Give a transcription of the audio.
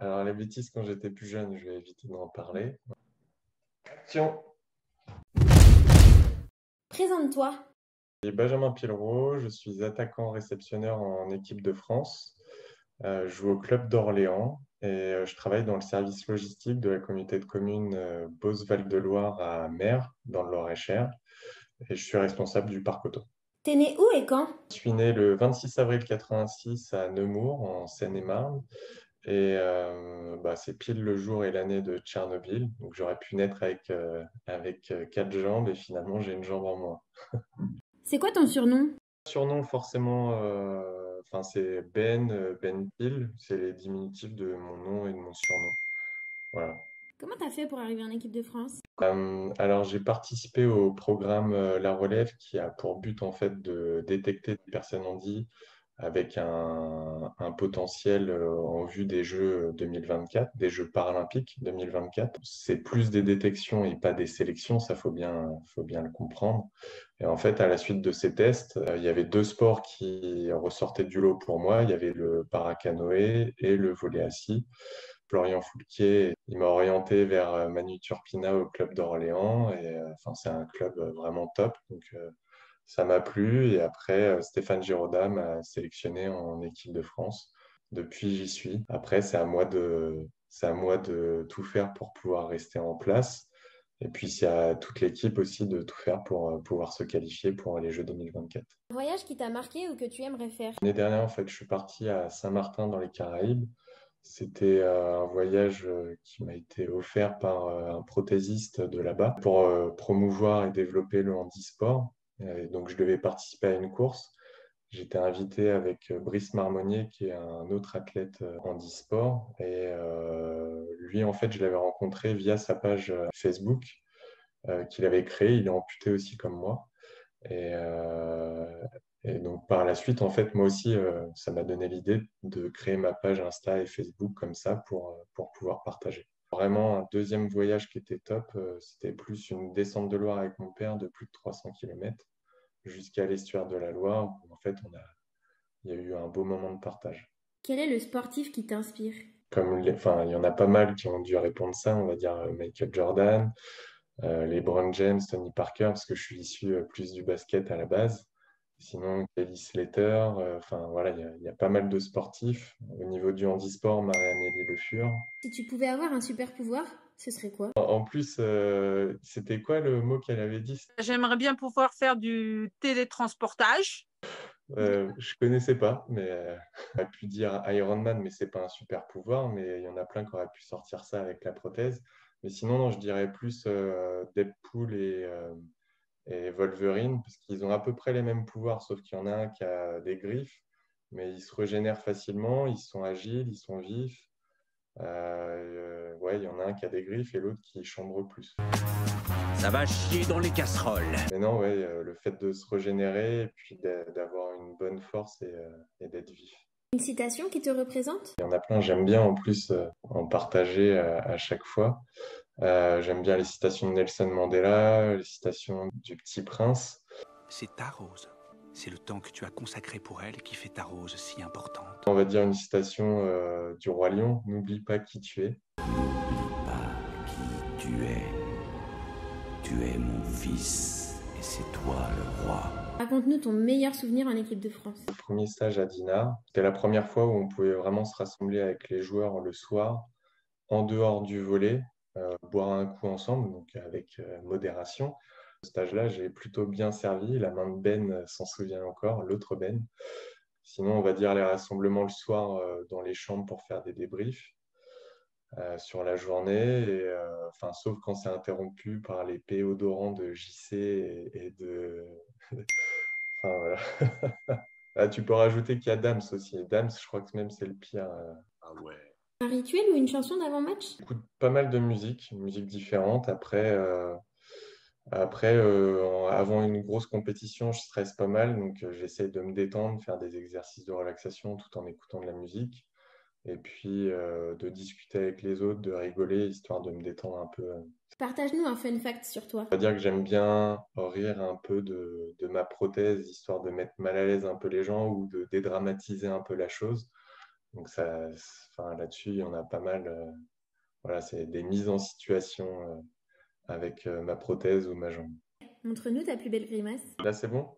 Alors, les bêtises, quand j'étais plus jeune, je vais éviter d'en parler. Action! Présente-toi. Je suis Benjamin Pillerot, je suis attaquant-réceptionneur en équipe de France. Je joue au club d'Orléans et je travaille dans le service logistique de la communauté de communes Beauce-Val-de-Loire à Mer, dans le Loir-et-Cher. Et je suis responsable du parc auto. T'es né où et quand? Je suis né le 26 avril 86 à Nemours, en Seine-et-Marne. Et c'est pile le jour et l'année de Tchernobyl. Donc j'aurais pu naître avec quatre jambes et finalement j'ai une jambe en moins. C'est quoi ton surnom? Surnom forcément, c'est Ben Pil, c'est les diminutifs de mon nom et de mon surnom. Voilà. Comment t'as fait pour arriver en équipe de France? Alors j'ai participé au programme La Relève qui a pour but en fait de détecter des personnes handies avec un potentiel en vue des Jeux 2024, des Jeux paralympiques 2024. C'est plus des détections et pas des sélections, ça faut bien le comprendre. Et en fait, à la suite de ces tests, il y avait deux sports qui ressortaient du lot pour moi. Il y avait le paracanoë et le volley assis. Florian Foulquier, il m'a orienté vers Manu Turpina au club d'Orléans. Et c'est un club vraiment top. Donc, ça m'a plu. Et après, Stéphane Giraudat m'a sélectionné en équipe de France. Depuis, j'y suis. Après, c'est à moi de tout faire pour pouvoir rester en place. Et puis, c'est à toute l'équipe aussi de tout faire pour pouvoir se qualifier pour les Jeux 2024. Un voyage qui t'a marqué ou que tu aimerais faire? L'année dernière, en fait, je suis parti à Saint-Martin dans les Caraïbes. C'était un voyage qui m'a été offert par un prothésiste de là-bas pour promouvoir et développer le handisport. Et donc, je devais participer à une course. J'étais invité avec Brice Marmonnier, qui est un autre athlète handisport. Et lui, en fait, je l'avais rencontré via sa page Facebook qu'il avait créée. Il est amputé aussi comme moi. Et, euh, et donc par la suite, en fait, moi aussi, ça m'a donné l'idée de créer ma page Insta et Facebook comme ça pour pouvoir partager. Vraiment, un deuxième voyage qui était top, c'était plus une descente de Loire avec mon père de plus de 300 km jusqu'à l'estuaire de la Loire, où en fait, il y a eu un beau moment de partage. Quel est le sportif qui t'inspire? Il y en a pas mal qui ont dû répondre ça, on va dire Michael Jordan, LeBron James, Tony Parker, parce que je suis issu plus du basket à la base. Sinon, Kelly Slater, voilà, il y a pas mal de sportifs. Au niveau du handisport, Marie-Amélie Le Fur. Si tu pouvais avoir un super pouvoir, ce serait quoi? En plus, c'était quoi le mot qu'elle avait dit? J'aimerais bien pouvoir faire du télétransportage. Je connaissais pas, mais on a pu dire Iron Man, mais c'est pas un super pouvoir, mais il y en a plein qui auraient pu sortir ça avec la prothèse. Mais sinon, non, je dirais plus Deadpool et Wolverine, parce qu'ils ont à peu près les mêmes pouvoirs, sauf qu'il y en a un qui a des griffes, mais ils se régénèrent facilement, ils sont agiles, ils sont vifs. Ouais, il y en a un qui a des griffes et l'autre qui chambre plus. Ça va chier dans les casseroles. Mais non, ouais, le fait de se régénérer et puis d'avoir une bonne force et d'être vif. Une citation qui te représente? Il y en a plein, j'aime bien en plus en partager à chaque fois. J'aime bien les citations de Nelson Mandela, les citations du Petit Prince. C'est ta rose. C'est le temps que tu as consacré pour elle qui fait ta rose si importante. On va dire une citation du Roi Lion, n'oublie pas qui tu es. N'oublie pas qui tu es. Tu es mon fils et c'est toi le roi. Raconte-nous ton meilleur souvenir en équipe de France. Le premier stage à Dinard, c'était la première fois où on pouvait vraiment se rassembler avec les joueurs le soir, en dehors du volley, boire un coup ensemble, donc avec modération. Ce stage-là, j'ai plutôt bien servi. La main de Ben s'en souvient encore, l'autre Ben. Sinon, on va dire les rassemblements le soir dans les chambres pour faire des débriefs sur la journée, sauf quand c'est interrompu par les péodorants de JC et de... Enfin, voilà. Ah, tu peux rajouter qu'il y a Dams aussi. Dams, je crois que même c'est le pire. Ah ouais. Un rituel ou une chanson d'avant-match? J'écoute pas mal de musique différente. Après, avant une grosse compétition, je stresse pas mal, donc j'essaie de me détendre, faire des exercices de relaxation tout en écoutant de la musique, et puis de discuter avec les autres, de rigoler, histoire de me détendre un peu. Partage-nous un fun fact sur toi. On va dire que j'aime bien rire un peu de ma prothèse, histoire de mettre mal à l'aise un peu les gens ou de dédramatiser un peu la chose. Donc enfin, là-dessus, il y en a pas mal. Voilà, c'est des mises en situation avec ma prothèse ou ma jambe. Montre-nous ta plus belle grimace. Là, c'est bon?